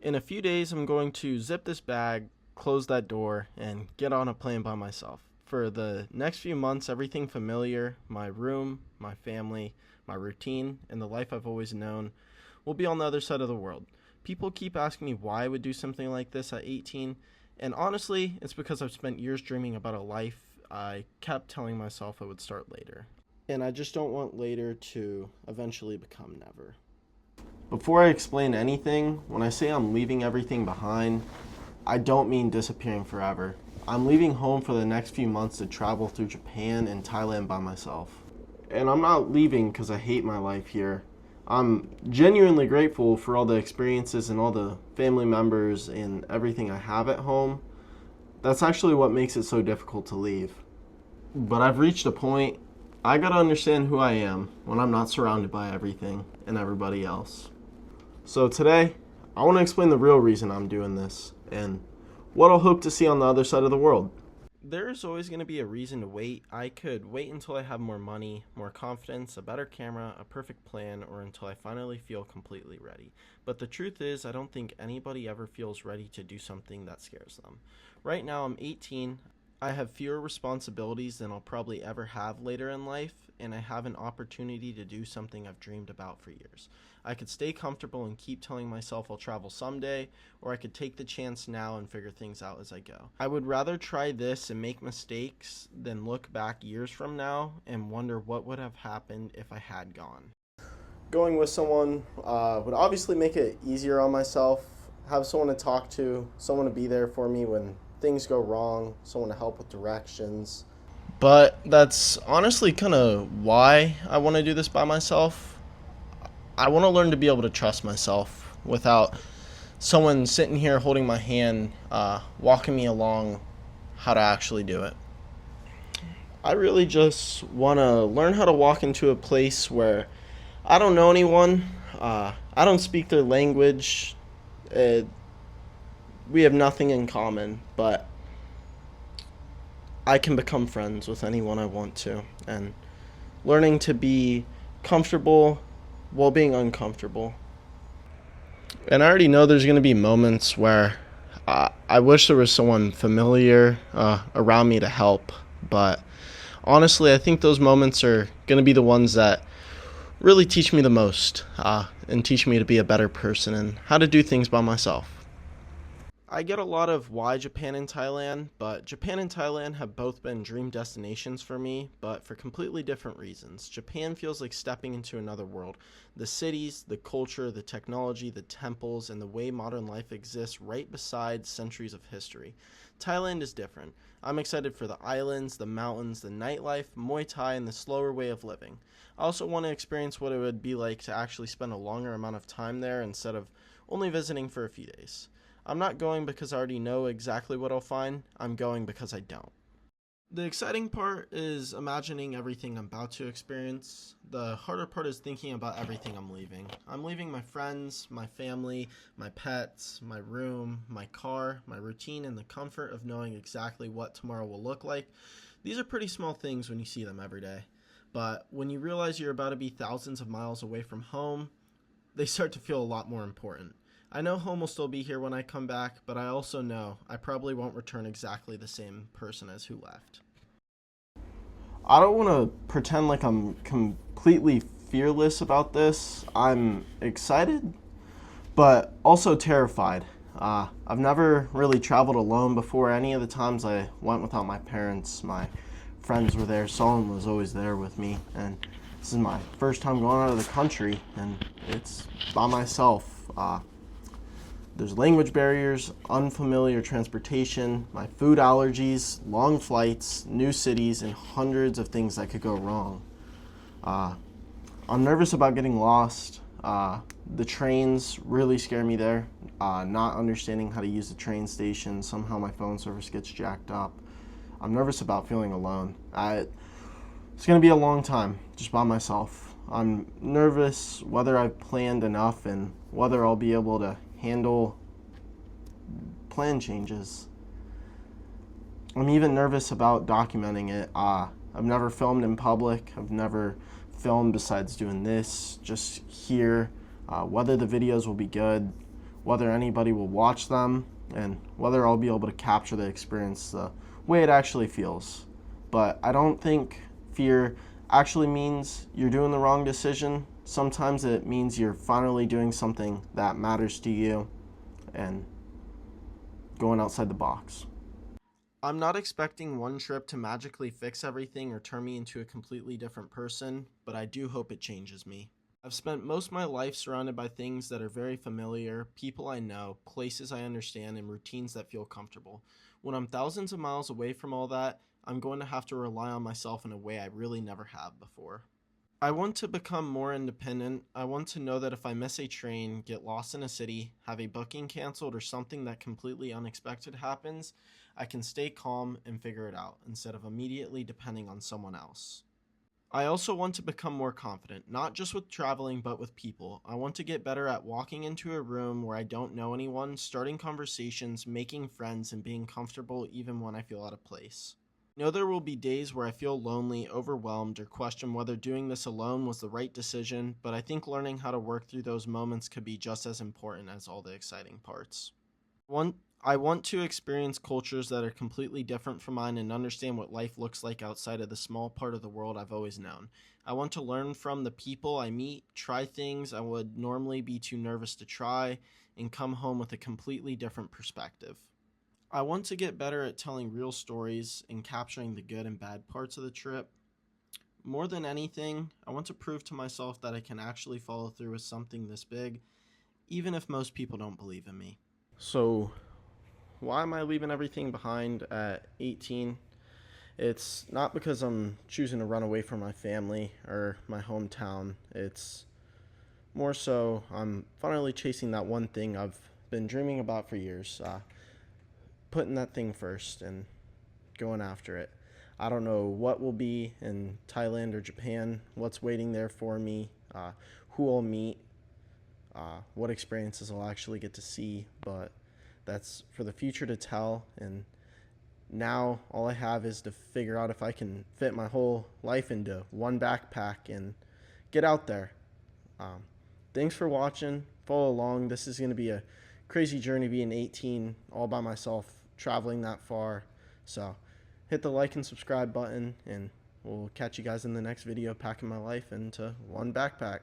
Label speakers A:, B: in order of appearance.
A: In a few days, I'm going to zip this bag, close that door, and get on a plane by myself. For the next few months, everything familiar, my room, my family, my routine, and the life I've always known will be on the other side of the world. People keep asking me why I would do something like this at 18, and honestly, it's because I've spent years dreaming about a life I kept telling myself I would start later. And I just don't want later to eventually become never. Before I explain anything, when I say I'm leaving everything behind, I don't mean disappearing forever. I'm leaving home for the next few months to travel through Japan and Thailand by myself. And I'm not leaving because I hate my life here. I'm genuinely grateful for all the experiences and all the family members and everything I have at home. That's actually what makes it so difficult to leave. But I've reached a point, I gotta understand who I am when I'm not surrounded by everything and everybody else. So today, I want to explain the real reason I'm doing this and what I'll hope to see on the other side of the world. There's always going to be a reason to wait. I could wait until I have more money, more confidence, a better camera, a perfect plan, or until I finally feel completely ready. But the truth is, I don't think anybody ever feels ready to do something that scares them. Right now, I'm 18. I have fewer responsibilities than I'll probably ever have later in life, and I have an opportunity to do something I've dreamed about for years. I could stay comfortable and keep telling myself I'll travel someday, or I could take the chance now and figure things out as I go. I would rather try this and make mistakes than look back years from now and wonder what would have happened if I had gone. Going with someone would obviously make it easier on myself, have someone to talk to, someone to be there for me when things go wrong, someone to help with directions. But that's honestly kind of why I want to do this by myself. I want to learn to be able to trust myself without someone sitting here holding my hand, walking me along how to actually do it. I really just want to learn how to walk into a place where I don't know anyone, I don't speak their language, we have nothing in common, but I can become friends with anyone I want to, and learning to be comfortable while being uncomfortable. And I already know there's going to be moments where I wish there was someone familiar around me to help, but honestly, I think those moments are going to be the ones that really teach me the most and teach me to be a better person and how to do things by myself. I get a lot of why Japan and Thailand, but Japan and Thailand have both been dream destinations for me, but for completely different reasons. Japan feels like stepping into another world. The cities, the culture, the technology, the temples, and the way modern life exists right beside centuries of history. Thailand is different. I'm excited for the islands, the mountains, the nightlife, Muay Thai, and the slower way of living. I also want to experience what it would be like to actually spend a longer amount of time there instead of only visiting for a few days. I'm not going because I already know exactly what I'll find. I'm going because I don't. The exciting part is imagining everything I'm about to experience. The harder part is thinking about everything I'm leaving. I'm leaving my friends, my family, my pets, my room, my car, my routine, and the comfort of knowing exactly what tomorrow will look like. These are pretty small things when you see them every day. But when you realize you're about to be thousands of miles away from home, they start to feel a lot more important. I know home will still be here when I come back, but I also know I probably won't return exactly the same person as who left. I don't want to pretend like I'm completely fearless about this. I'm excited, but also terrified. I've never really traveled alone before. Any of the times I went without my parents, my friends were there. Someone was always there with me, and this is my first time going out of the country, and it's by myself. There's language barriers, unfamiliar transportation, my food allergies, long flights, new cities, and hundreds of things that could go wrong. I'm nervous about getting lost. The trains really scare me there. Not understanding how to use the train station, somehow my phone service gets jacked up. I'm nervous about feeling alone. It's going to be a long time just by myself. I'm nervous whether I've planned enough and whether I'll be able to handle plan changes. I'm even nervous about documenting it. I've never filmed in public. I've never filmed besides doing this, just here. Whether the videos will be good, whether anybody will watch them, and whether I'll be able to capture the experience the way it actually feels. But I don't think fear actually means you're doing the wrong decision. Sometimes it means you're finally doing something that matters to you and going outside the box. I'm not expecting one trip to magically fix everything or turn me into a completely different person, but I do hope it changes me. I've spent most of my life surrounded by things that are very familiar, people I know, places I understand, and routines that feel comfortable. When I'm thousands of miles away from all that, I'm going to have to rely on myself in a way I really never have before. I want to become more independent. I want to know that if I miss a train, get lost in a city, have a booking canceled, or something that completely unexpected happens, I can stay calm and figure it out instead of immediately depending on someone else. I also want to become more confident, not just with traveling, but with people. I want to get better at walking into a room where I don't know anyone, starting conversations, making friends, and being comfortable even when I feel out of place. I know there will be days where I feel lonely, overwhelmed, or question whether doing this alone was the right decision, but I think learning how to work through those moments could be just as important as all the exciting parts. I want to experience cultures that are completely different from mine and understand what life looks like outside of the small part of the world I've always known. I want to learn from the people I meet, try things I would normally be too nervous to try, and come home with a completely different perspective. I want to get better at telling real stories and capturing the good and bad parts of the trip. More than anything, I want to prove to myself that I can actually follow through with something this big, even if most people don't believe in me. So, why am I leaving everything behind at 18? It's not because I'm choosing to run away from my family or my hometown. It's more so I'm finally chasing that one thing I've been dreaming about for years, putting that thing first and going after it. I don't know what will be in Thailand or Japan, what's waiting there for me, who I'll meet, what experiences I'll actually get to see, but that's for the future to tell. And now all I have is to figure out if I can fit my whole life into one backpack and get out there. Um, Thanks for watching. Follow along. This is going to be a crazy journey being 18 all by myself, traveling that far. So hit the like and subscribe button, and we'll catch you guys in the next video packing my life into one backpack.